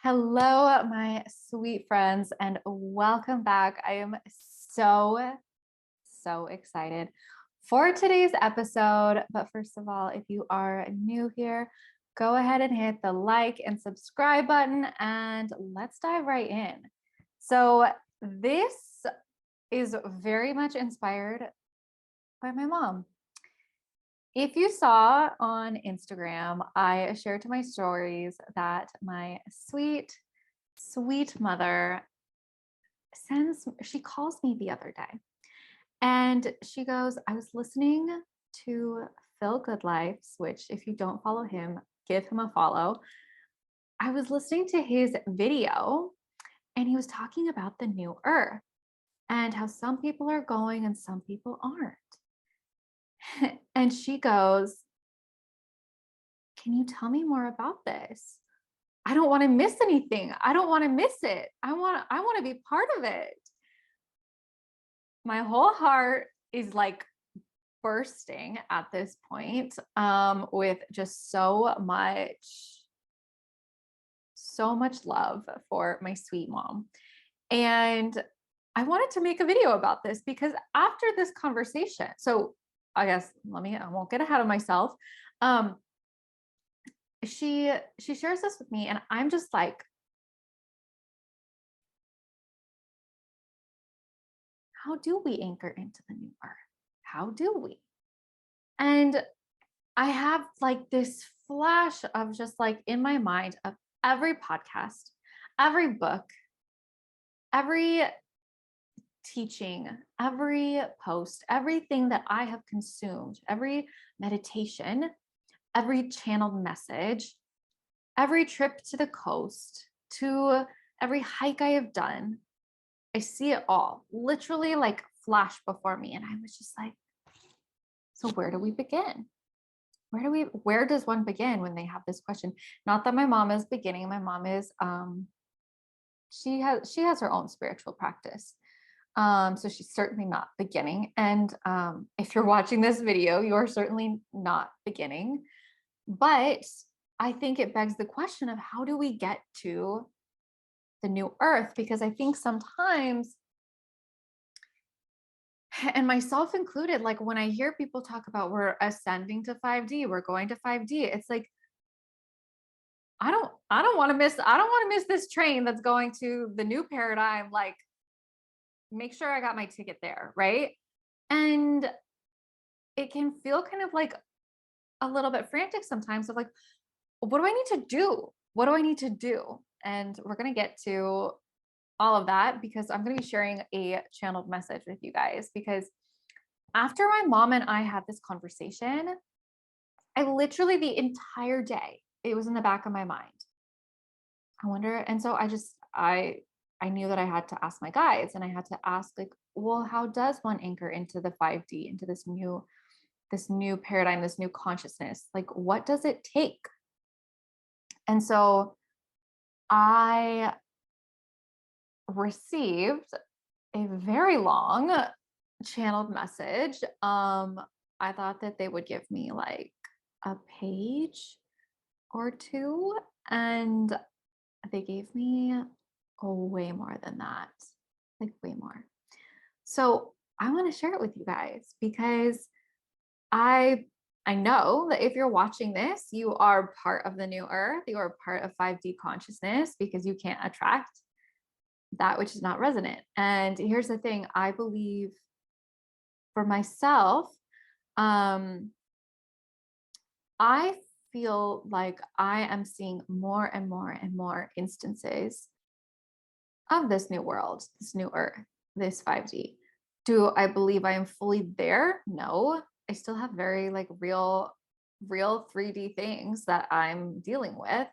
Hello, my sweet friends, and welcome back. I am so excited for today's episode. But first of all, if you are new here, go ahead and hit the like and subscribe button, and let's dive right in. So, this is very much inspired by my mom. If you saw on Instagram, I shared to my stories that my sweet mother she calls me the other day and she goes, I was listening to Phil Goodlife's, which if you don't follow him, give him a follow. I was listening to his video and he was talking about the new earth and how some people are going and some people aren't. And she goes, can you tell me more about this? I don't want to miss anything. I don't want to miss it. I want to be part of it. My whole heart is like bursting at this point, with just so much love for my sweet mom. And I wanted to make a video about this because after this conversation, so I guess I won't get ahead of myself. She shares this with me and I'm just like, how do we anchor into the new earth? How do we? And I have like this flash of just like in my mind of every podcast, every book, every teaching, every post, everything that I have consumed, every meditation, every channeled message, every trip to the coast, to every hike I have done. I see it all literally like flash before me. And I was just like, so where do we begin? Where does one begin when they have this question? Not that my mom is beginning. My mom is, she has her own spiritual practice. So she's certainly not beginning. And if you're watching this video, you are certainly not beginning. But I think it begs the question of how do we get to the new earth? Because I think sometimes, and myself included, like when I hear people talk about we're ascending to 5D, we're going to 5D, it's like, I don't want to miss this train that's going to the new paradigm. Like, make sure I got my ticket there, right? And it can feel kind of like a little bit frantic sometimes of like, what do I need to do? What do I need to do? And we're going to get to all of that because I'm going to be sharing a channeled message with you guys. Because after my mom and I had this conversation, I literally the entire day, it was in the back of my mind. I wonder. And so I knew that I had to ask my guides and I had to ask like, well, how does one anchor into the 5D, into this new paradigm, this new consciousness? Like, what does it take? And so I received a very long channeled message. I thought that they would give me like a page or two, and they gave me way more than that, like way more. So I want to share it with you guys because I know that if you're watching this, you are part of the new earth, you are part of 5D consciousness because you can't attract that which is not resonant. And here's the thing, I believe for myself, I feel like I am seeing more and more instances of this new world, this new earth, this 5D. Do I believe I am fully there? No. I still have very like real 3D things that I'm dealing with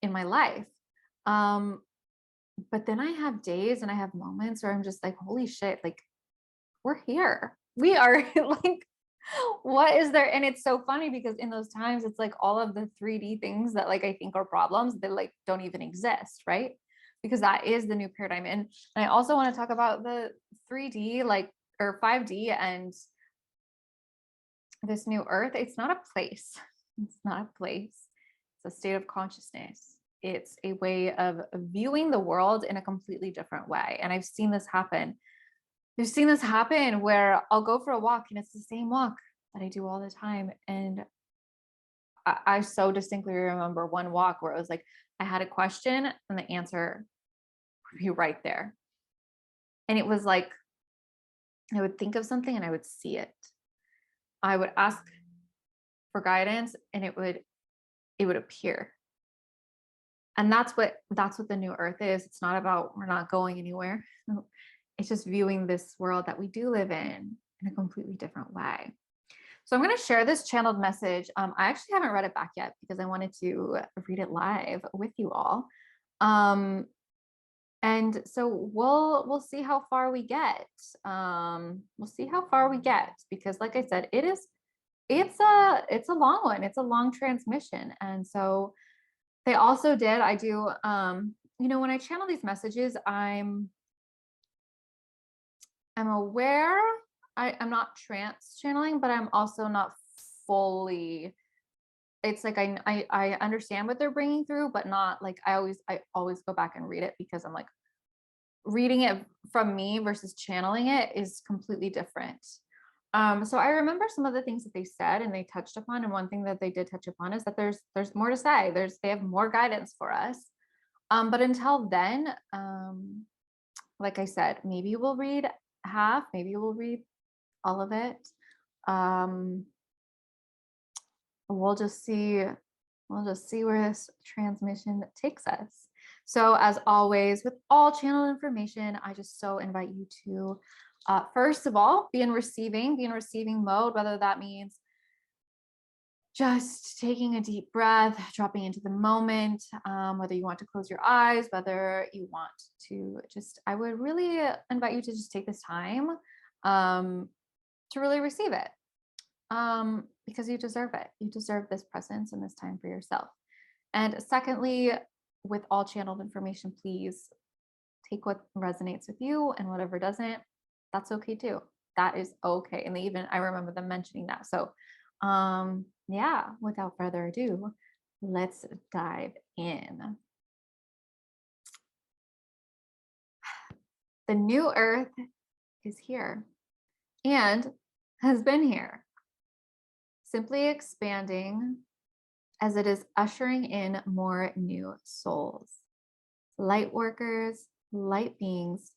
in my life. But then I have days and I have moments where I'm just like, holy shit, like we're here. We are like, what is there? And it's so funny because in those times, it's like all of the 3D things that like I think are problems that like don't even exist, right? Because that is the new paradigm. And I also want to talk about the 3D, like, or 5D and this new earth. It's not a place. It's not a place. It's a state of consciousness. it's a way of viewing the world in a completely different way. And I've seen this happen. I've seen this happen where I'll go for a walk and it's the same walk that I do all the time. And I so distinctly remember one walk where it was like, I had a question and the answer would be right there. And it was like, I would think of something and I would see it. I would ask for guidance and it would appear. And that's what the new earth is. It's not about, we're not going anywhere. It's just viewing this world that we do live in a completely different way. So I'm going to share this channeled message. I actually haven't read it back yet because I wanted to read it live with you all. And so we'll see how far we get. We'll see how far we get, because like I said, it's a long one. It's a long transmission. And so they also did, I do, when I channel these messages, I'm aware, I'm not trance channeling, but I'm also not fully, it's like, I understand what they're bringing through, but not like, I always go back and read it, because I'm like, reading it from me versus channeling it is completely different. So I remember some of the things that they said and they touched upon. And one thing that they did touch upon is that there's more to say. They have more guidance for us. But until then, like I said, maybe we'll read half, maybe we'll read all of it. We'll just see where this transmission takes us. So as always, with all channel information, I just so invite you to, first of all, be in receiving mode, whether that means just taking a deep breath, dropping into the moment, whether you want to close your eyes, whether you want to just, I would really invite you to just take this time to really receive it, because you deserve it. You deserve this presence and this time for yourself. And secondly, with all channeled information, please take what resonates with you, and whatever doesn't, that's okay too. That is okay. And I remember them mentioning that. So yeah, without further ado, let's dive in. The new earth is here and has been here, simply expanding as it is ushering in more new souls, light workers, light beings,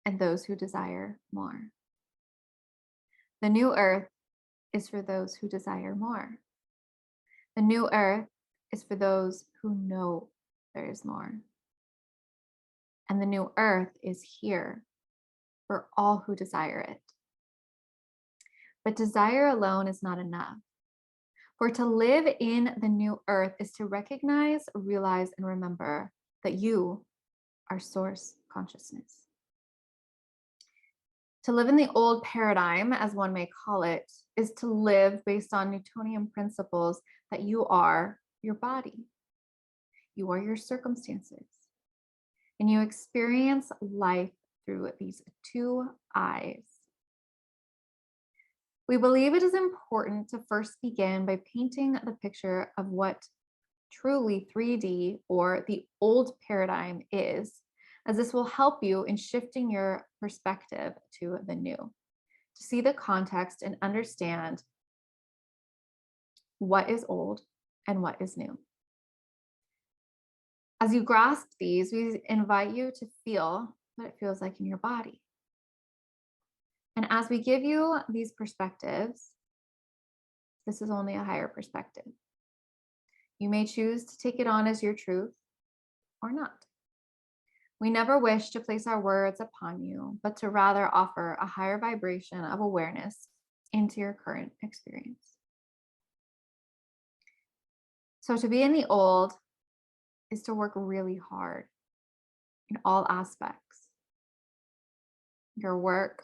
and those who desire more. The new earth is for those who desire more. The new earth is for those who know there is more. And the new earth is here for all who desire it. But desire alone is not enough. For to live in the new earth is to recognize, realize, and remember that you are source consciousness. To live in the old paradigm, as one may call it, is to live based on Newtonian principles that you are your body, you are your circumstances, and you experience life through these two eyes. We believe it is important to first begin by painting the picture of what truly 3D or the old paradigm is, as this will help you in shifting your perspective to the new, to see the context and understand what is old and what is new. As you grasp these, we invite you to feel what it feels like in your body. And as we give you these perspectives, this is only a higher perspective. You may choose to take it on as your truth or not. We never wish to place our words upon you, but to rather offer a higher vibration of awareness into your current experience. So to be in the old is to work really hard in all aspects. Your work,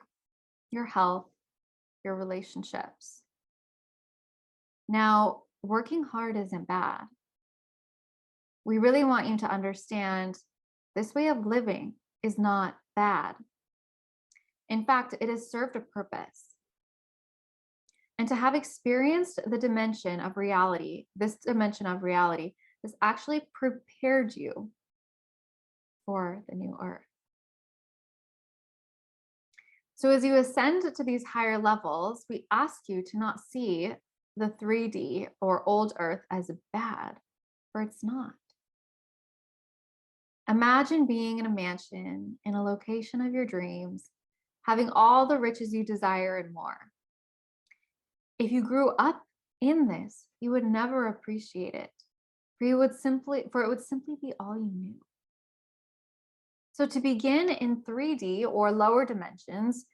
your health, your relationships. Now, working hard isn't bad. We really want you to understand this way of living is not bad. In fact, it has served a purpose. And to have experienced the dimension of reality, this dimension of reality, This actually prepared you for the new earth. So as you ascend to these higher levels, we ask you to not see the 3D or old earth as bad, for it's not. Imagine being in a mansion in a location of your dreams, having all the riches you desire and more. If you grew up in this, you would never appreciate it, for it would simply be all you knew. So to begin in 3D or lower dimensions,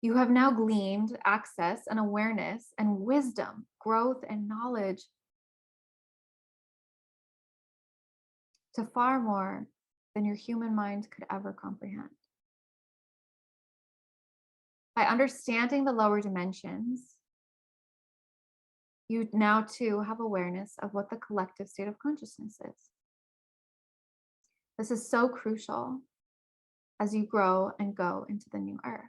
you have now gleaned access and awareness and wisdom, growth and knowledge to far more than your human mind could ever comprehend. By understanding the lower dimensions, you now too have awareness of what the collective state of consciousness is. This is so crucial as you grow and go into the new earth.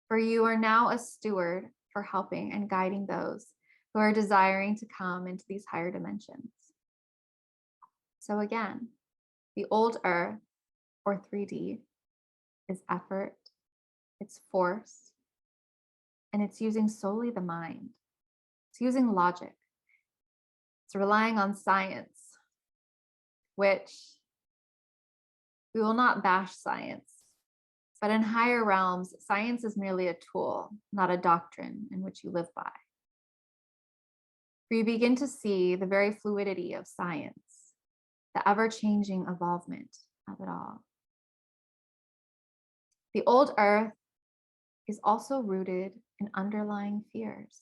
For you are now a steward for helping and guiding those who are desiring to come into these higher dimensions. So again, the old earth or 3D is effort, it's force, and it's using solely the mind. It's using logic. It's relying on science, which we will not bash science. But in higher realms, science is merely a tool, not a doctrine in which you live by. For you begin to see the very fluidity of science, the ever-changing evolvement of it all. The old earth is also rooted in underlying fears.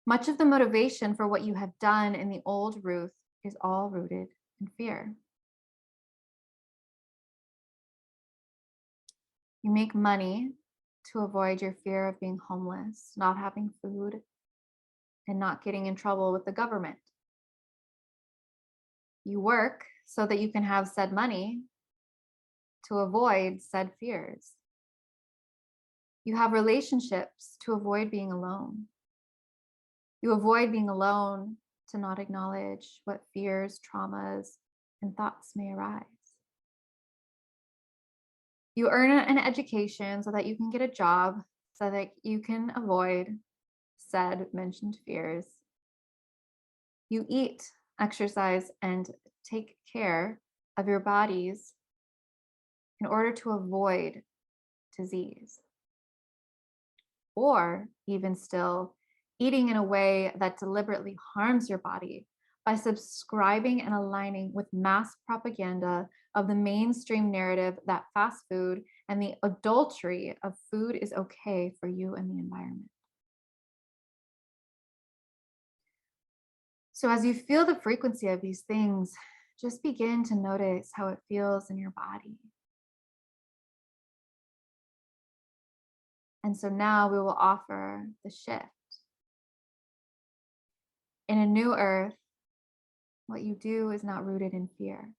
Much of the motivation for what you have done in the old Ruth is all rooted in fear. You make money to avoid your fear of being homeless, not having food, and not getting in trouble with the government. You work so that you can have said money to avoid said fears. You have relationships to avoid being alone. You avoid being alone to not acknowledge what fears, traumas, and thoughts may arise. You earn an education so that you can get a job, so that you can avoid said mentioned fears. You eat, exercise, and take care of your bodies in order to avoid disease. Or even still, eating in a way that deliberately harms your body by subscribing and aligning with mass propaganda of the mainstream narrative that fast food and the adultery of food is okay for you and the environment. So as you feel the frequency of these things, just begin to notice how it feels in your body. And so now we will offer the shift. In a new earth, what you do is not rooted in fear.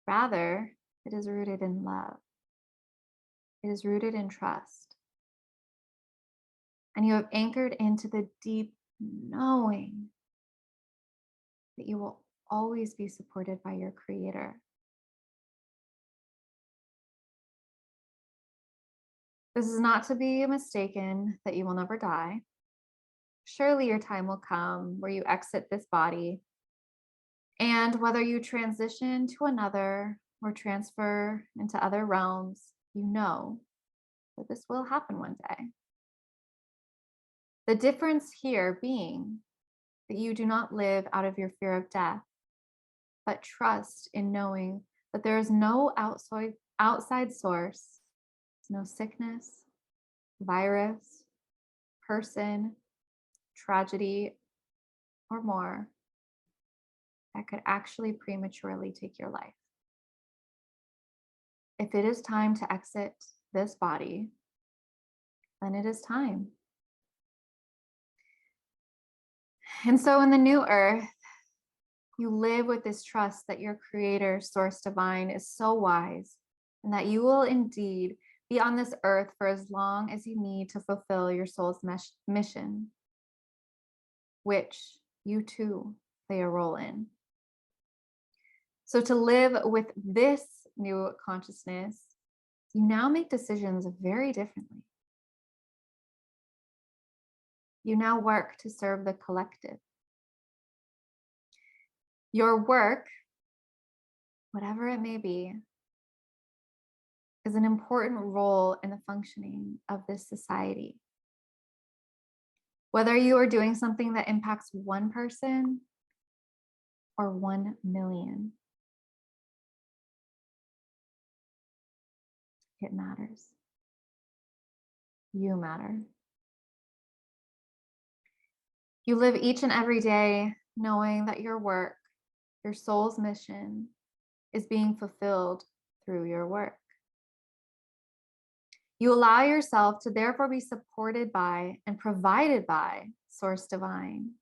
Rather, it is rooted in love. It is rooted in trust. And you have anchored into the deep knowing that you will always be supported by your Creator. This is not to be mistaken that you will never die. Surely your time will come where you exit this body, and whether you transition to another or transfer into other realms, you know that this will happen one day. The difference here being that you do not live out of your fear of death, but trust in knowing that there is no outside source, no sickness, virus, person, tragedy, or more that could actually prematurely take your life. If it is time to exit this body, then it is time. And so in the new earth, you live with this trust that your Creator, Source Divine, is so wise, and that you will indeed be on this earth for as long as you need to fulfill your soul's mission, which you too play a role in. So, to live with this new consciousness, you now make decisions very differently. You now work to serve the collective. Your work, whatever it may be, is an important role in the functioning of this society. Whether you are doing something that impacts one person or 1 million, it matters. You matter. You live each and every day knowing that your work, your soul's mission, is being fulfilled through your work. You allow yourself to therefore be supported by and provided by Source Divine.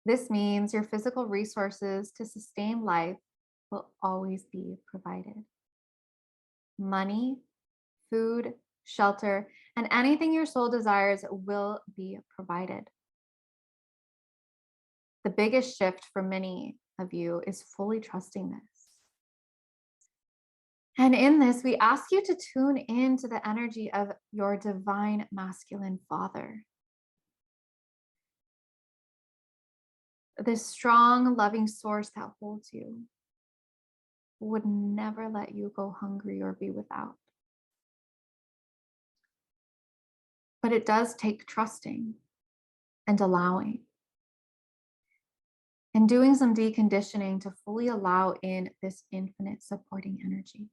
This means your physical resources to sustain life will always be provided. Money, food, shelter, and anything your soul desires will be provided. The biggest shift for many of you is fully trusting this. And in this, we ask you to tune into the energy of your divine masculine father. This strong, loving source that holds you would never let you go hungry or be without. But it does take trusting and allowing and doing some deconditioning to fully allow in this infinite supporting energy.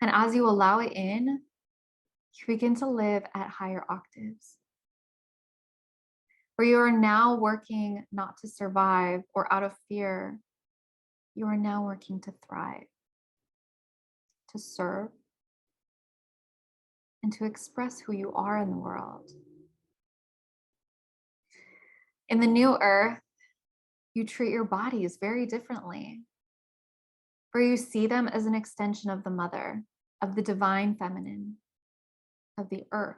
And as you allow it in, you begin to live at higher octaves, where you are now working not to survive or out of fear. You are now working to thrive, to serve, and to express who you are in the world. In the new earth, you treat your bodies very differently, where you see them as an extension of the mother, of the divine feminine, of the earth.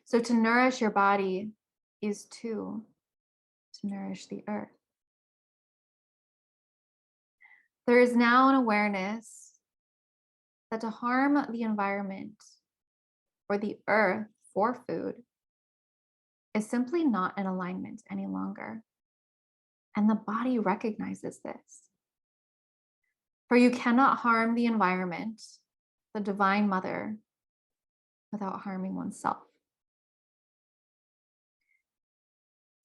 So to nourish your body is to nourish the earth. There is now an awareness that to harm the environment or the earth for food is simply not in alignment any longer. And the body recognizes this. For you cannot harm the environment, the divine mother, without harming oneself.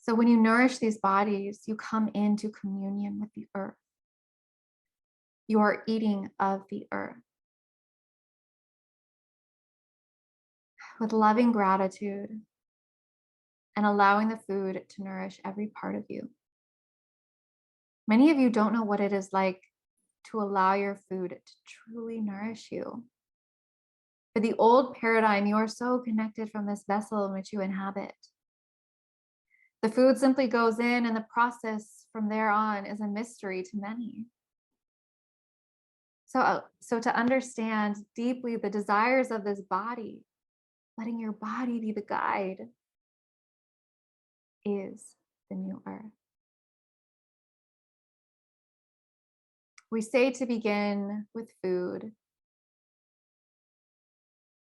So when you nourish these bodies, you come into communion with the earth. You are eating of the earth. With loving gratitude and allowing the food to nourish every part of you. Many of you don't know what it is like to allow your food to truly nourish you. For the old paradigm, you are so connected from this vessel in which you inhabit. The food simply goes in, and the process from there on is a mystery to many. So to understand deeply the desires of this body, letting your body be the guide, is the new earth. We say to begin with food,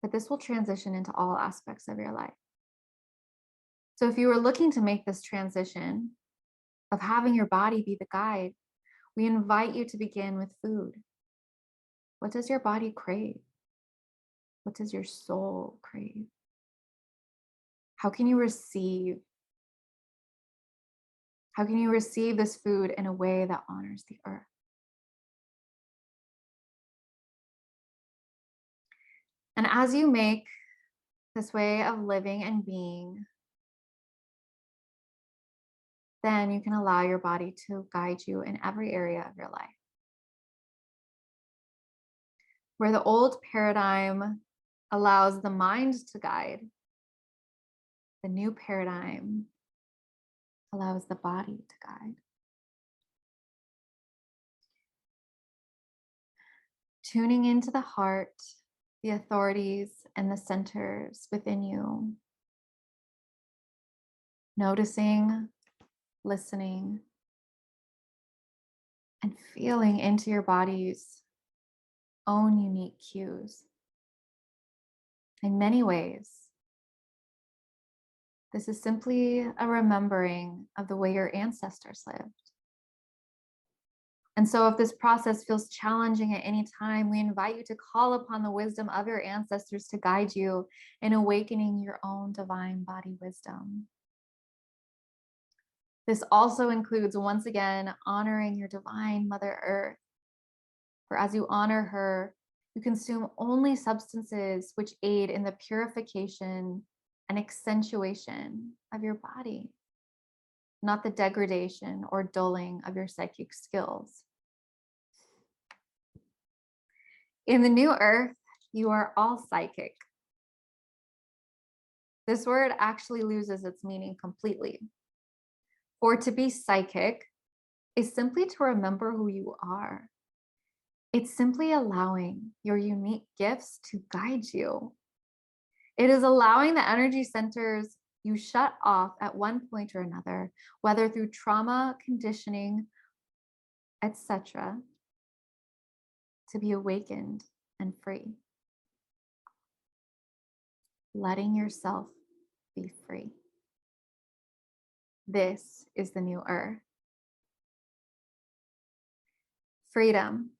but this will transition into all aspects of your life. So if you are looking to make this transition of having your body be the guide, we invite you to begin with food. What does your body crave? What does your soul crave? How can you receive? How can you receive this food in a way that honors the earth? And as you make this way of living and being, then you can allow your body to guide you in every area of your life. Where the old paradigm allows the mind to guide, the new paradigm allows the body to guide. Tuning into the heart, the authorities, and the centers within you noticing, listening, and feeling into your body's own unique cues. In many ways, this is simply a remembering of the way your ancestors lived. And so if this process feels challenging at any time, we invite you to call upon the wisdom of your ancestors to guide you in awakening your own divine body wisdom. This also includes, once again, honoring your divine Mother Earth. For as you honor her, you consume only substances which aid in the purification and accentuation of your body, not the degradation or dulling of your psychic skills. In the new earth, you are all psychic. This word actually loses its meaning completely. For to be psychic is simply to remember who you are. It's simply allowing your unique gifts to guide you. It is allowing the energy centers you shut off at one point or another, whether through trauma, conditioning, etc., to be awakened and free. Letting yourself be free. This is the new earth. Freedom.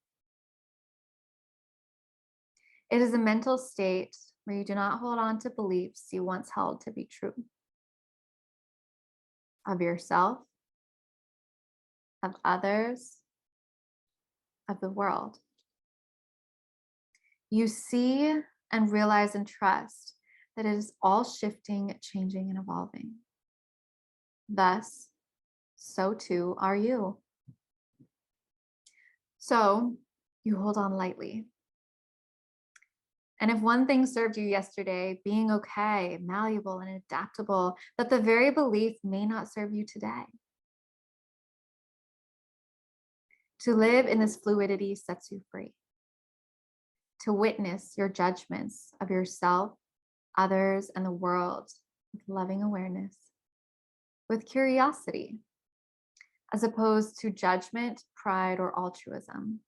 It is a mental state where you do not hold on to beliefs you once held to be true of yourself, of others, of the world. You see and realize and trust that it is all shifting, changing, and evolving. Thus, so too are you. So you hold on lightly. And if one thing served you yesterday, being okay, malleable, and adaptable, that the very belief may not serve you today. To live in this fluidity sets you free. To witness your judgments of yourself, others, and the world with loving awareness, with curiosity, as opposed to judgment, pride, or altruism.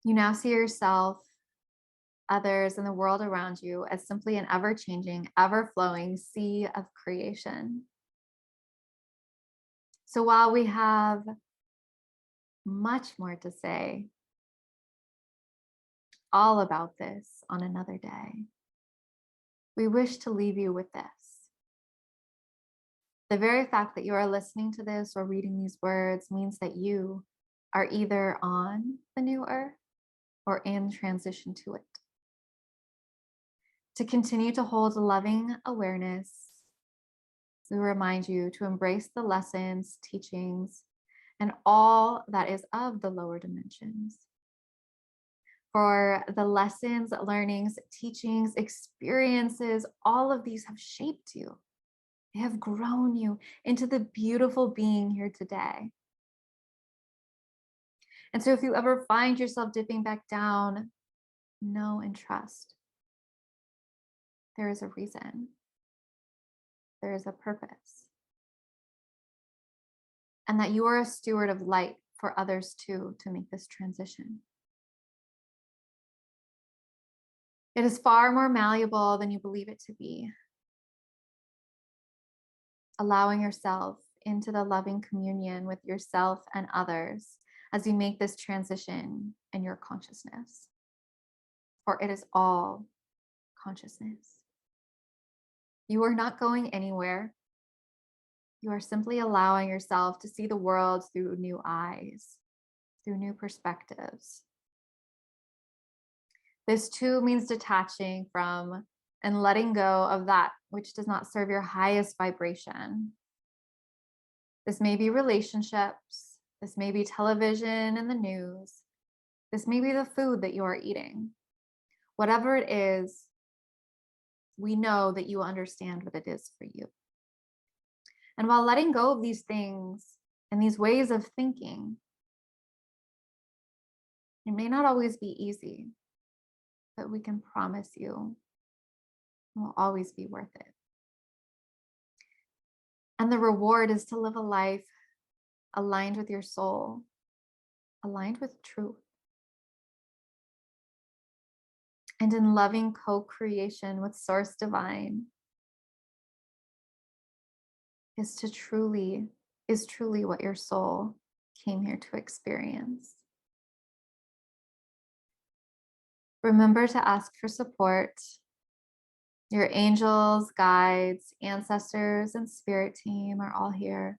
You now see yourself, others, and the world around you as simply an ever-changing, ever-flowing sea of creation. So while we have much more to say all about this on another day, we wish to leave you with this. The very fact that you are listening to this or reading these words means that you are either on the new earth or in transition to it. To continue to hold a loving awareness, we remind you to embrace the lessons, teachings, and all that is of the lower dimensions. For the lessons, learnings, teachings, experiences, all of these have shaped you. They have grown you into the beautiful being here today. And so if you ever find yourself dipping back down, know and trust. There is a reason. There is a purpose. And that you are a steward of light for others too, to make this transition. It is far more malleable than you believe it to be. Allowing yourself into the loving communion with yourself and others as you make this transition in your consciousness. For it is all consciousness. You are not going anywhere. You are simply allowing yourself to see the world through new eyes, through new perspectives. This too means detaching from and letting go of that which does not serve your highest vibration. This may be relationships. This may be television and the news. This may be the food that you are eating. Whatever it is, we know that you understand what it is for you. And while letting go of these things and these ways of thinking, it may not always be easy, but we can promise you It will always be worth it. And the reward is to live a life aligned with your soul, aligned with truth, and in loving co-creation with Source Divine is truly what your soul came here to experience. Remember to ask for support. Your angels, guides, ancestors, and spirit team are all here,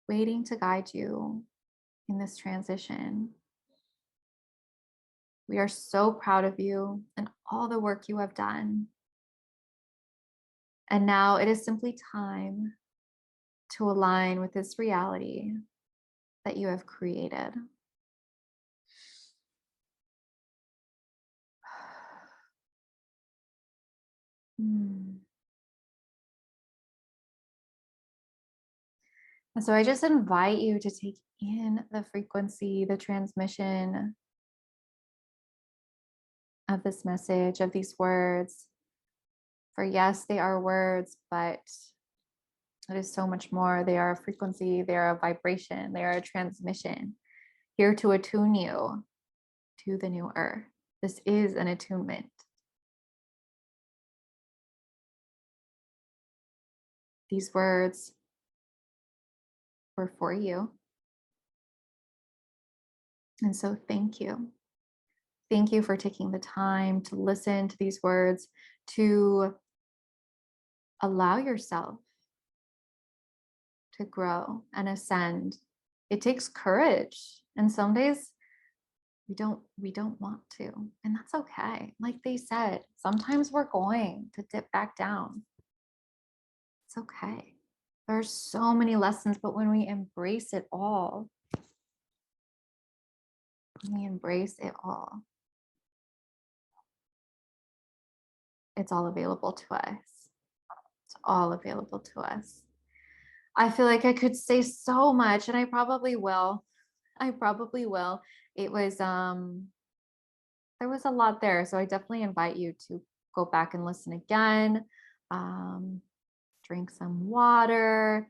waiting to guide you in this transition. We are so proud of you and all the work you have done. And now it is simply time to align with this reality that you have created. And so I just invite you to take in the frequency, the transmission of this message, of these words. For yes, they are words, but it is so much more. They are a frequency, they are a vibration, they are a transmission here to attune you to the new earth. This is an attunement. These words were for you. And so thank you. Thank you for taking the time to listen to these words, to allow yourself to grow and ascend. It takes courage. And some days we don't want to. And that's okay. Like they said, sometimes we're going to dip back down. It's okay. There's so many lessons, but when we embrace it all, it's all available to us. It's all available to us. I feel like I could say so much, and I probably will. It was there was a lot there, so I definitely invite you to go back and listen again. Drink some water,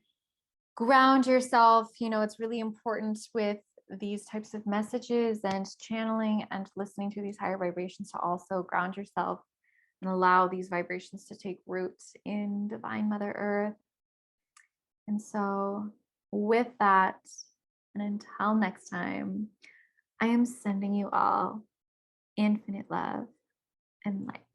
ground yourself. It's really important with these types of messages and channeling and listening to these higher vibrations to also ground yourself and allow these vibrations to take root in Divine Mother Earth. And so with that, and until next time, I am sending you all infinite love and light.